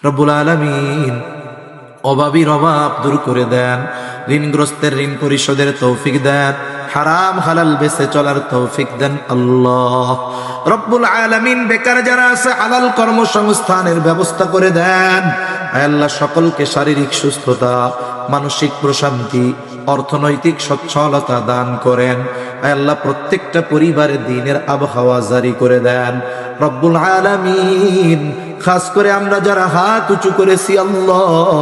রব্বুল আলামিন অভাবীর অভাব দূর করে দেন, ঋণগ্রস্তের ঋণ পরিশোধের তৌফিক দেন, হারাম হালাল বেঁচে চলার তৌফিক দেন আল্লাহ রব্বুল আলামিন। বেকার যারা আছে হালাল কর্মসংস্থানের ব্যবস্থা করে দেন আয় আল্লাহ। সকলকে শারীরিক সুস্থতা, মানসিক প্রশান্তি, অর্থনৈতিক সচ্ছলতা দান করেন আয় আল্লাহ। প্রত্যেকটা পরিবারে দ্বীনের আবহাওয়া জারি করে দেন রব্বুল আলামিন। খাস করে আমরা যারা হাত উঁচু করেছি আল্লাহ,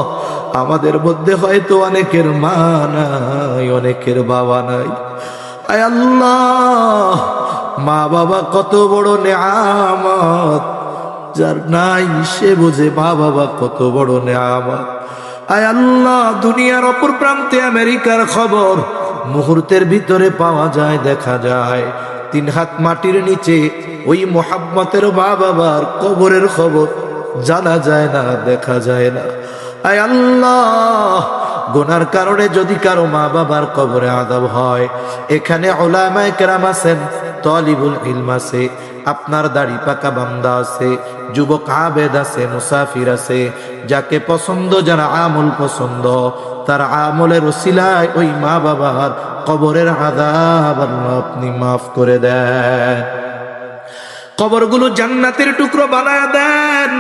আমাদের মধ্যে হয়তো অনেকের মা নাই, অনেকের বাবা নাই আয় আল্লাহ। মা বাবা কত বড় নেয়ামত, যার নাই সে বুঝে মা বাবা কত বড় নেয়ামত আয় আল্লাহ। দুনিয়ার অপর প্রান্তে আমেরিকার খবর মুহূর্তের ভিতরে পাওয়া যায়, দেখা যায়। 3 হাত মাটির নিচে ওই মোহাম্মতের মা বাবার কবরের খবর জানা যায় না, দেখা যায় না আয় আল্লাহ। গুনার কারণে যদি কারো মা বাবার কবরে আযাব হয়, এখানে উলামায়ে কেরাম আছেন, তালিবুল ইলম আছে, আপনার দাড়ি পাকা বান্দা আছে, যুবক আবেদ আছে, মুসাফির আছে, যাকে পছন্দ, যারা আমল পছন্দ, তার আমলের ওসিলায় ওই মা বাবার কবরের আযাব আল্লাহ আপনি মাফ করে দেন। কবরগুলো জান্নাতের টুকরো বানায় দেন।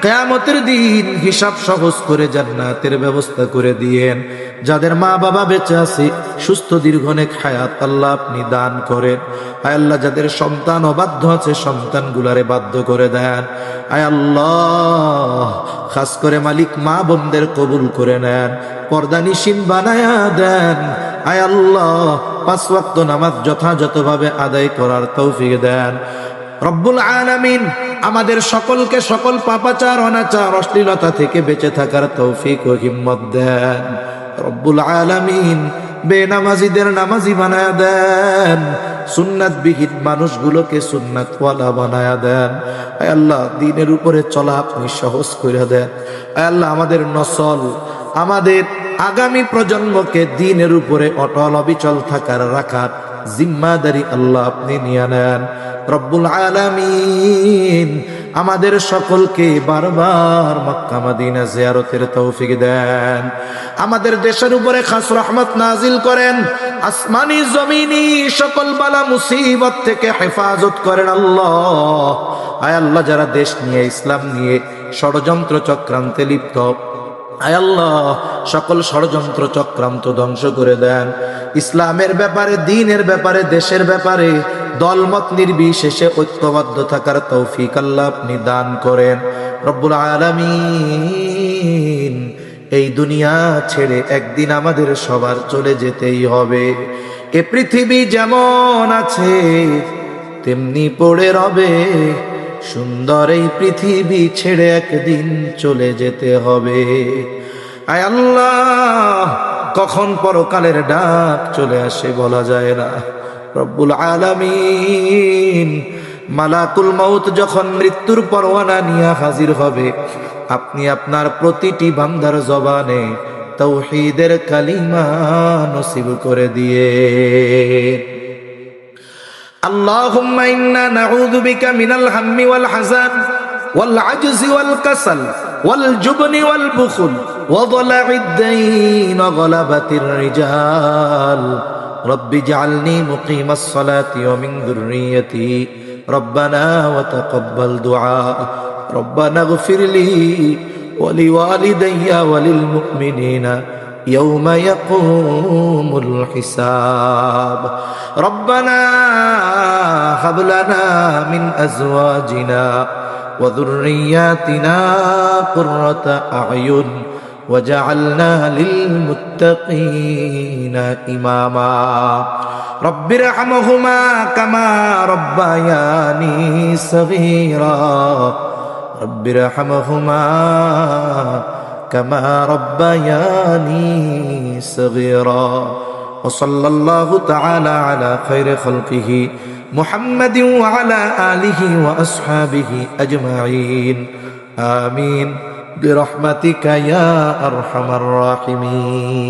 কিয়ামতের দিন হিসাব সহজ করে জান্নাতের ব্যবস্থা করে দিয়েন। যাদের মা বাবা বেঁচে আছে, সুস্থ দীর্ঘনেক হায়াত আল্লাহ আপনি দান করেন আয় আল্লাহ। যাদের সন্তান অবাধ্য আছে, সন্তানগুলারে বাধ্য করে দেন আয় আল্লাহ। খাস করে মালিক মা বোনদের কবুল করে নেন, পর্দানিশীন বানায়া দেন আয় আল্লাহ। 5 ওয়াক্ত নামাজ যথাযথভাবে আদায় করার তৌফিক দেন রব্বুল আলামিন। আমাদের সকলকে সকল পাপাচার, অনাচার, অশ্লীলতা থেকে বেঁচে থাকার তৌফিক ও হিম্মত দেন রব্বুল আলামিন। বেনামাজিদের নামাজি বানায়া দেন, সুন্নাত বিহীন মানুষগুলোকে সুন্নাতওয়ালা বানায়া দেন আয় আল্লাহ। দ্বীনের উপরে চলা আপনি সহজ করে দেন আয় আল্লাহ। আমাদের নসল, আমাদের আগামী প্রজন্মকে দ্বীনের উপরে অটল অবিচল থাকার, রাখার জিম্মাদারি আল্লাহ আপনি নিয়ে নেন রব্বুল আলামিন। আমাদের সকলকে বারবার মক্কা মদিনা জিয়ারতের তৌফিক দেন। আমাদের দেশের উপরে খাস রহমত নাজিল করেন, আসমানি জমিনি সকল বালা মুসিবত থেকে হেফাজত করেন আল্লাহ আয় আল্লাহ। যারা দেশ নিয়ে, ইসলাম নিয়ে ষড়যন্ত্র চক্রান্তে লিপ্ত আয় আল্লাহ, সকল ষড়যন্ত্র চক্রান্ত ধ্বংস করে দেন। ইসলামের ব্যাপারে, দ্বীনের ব্যাপারে, দেশের ব্যাপারে দলমত নির্বিশেষে ঐক্যবদ্ধ থাকার তৌফিক আল্লাহ আপনি দান করেন রব্বুল আলামিন। এই দুনিয়া ছেড়ে একদিন আমাদের সবার চলে যেতেই হবে। এ পৃথিবী যেমন আছে তেমনি পড়ে রবে, সুন্দর এই পৃথিবী ছেড়ে একদিন চলে যেতে হবে আয় আল্লাহ। কখন পরকালের ডাক চলে আসে বলা যায় না রব্বুল আলামিন। মালাকুল মউত যখন মৃত্যুর পরোয়ানা নিয়ে হাজির হবে, আপনি আপনার প্রতিটি বান্দার জবানে তাওহীদের কালিমা নসিব করে দিয়ে। আল্লাহুম্মা ইন্না নাউযু বিকা মিনাল হাম্মি ওয়াল হাযান ওয়াল আজজি ওয়াল কাসাল ওয়াল জুবনি ওয়াল বুখল ওয়া যালা'id দাইন ওয়া গলাবাতির রিজাল। রব্বি ইজআলনি মুকিমাস সালাতি ওয়া মিন যুররিয়্যতি রব্বানা ওয়া তাকাব্বাল দুআ। রব্বানা ইগফিরলি ওয়া লিওয়ালিদাইয়া ওয়া লিল মুমিনিনা ইয়াওমা ইয়াকুমুল হিসাব। রব্বানা হাব লানা মিন আজওয়াজিনা ওয়া যুররিয়্যাতিনা কুররাতা আ'য়ুন ওয়াজআলনা লিল মুত্তাকিনা ইমামা। রব্বিরহামহুমা কামা রব্বায়ানি সগীরা। রব্বিরহামহুমা কামা রব্বায়ানি সগীরা। وصلى الله تعالى على خير خلقه محمد وعلى آله وأصحابه أجمعين آمين برحمتك يا أرحم الراحمين.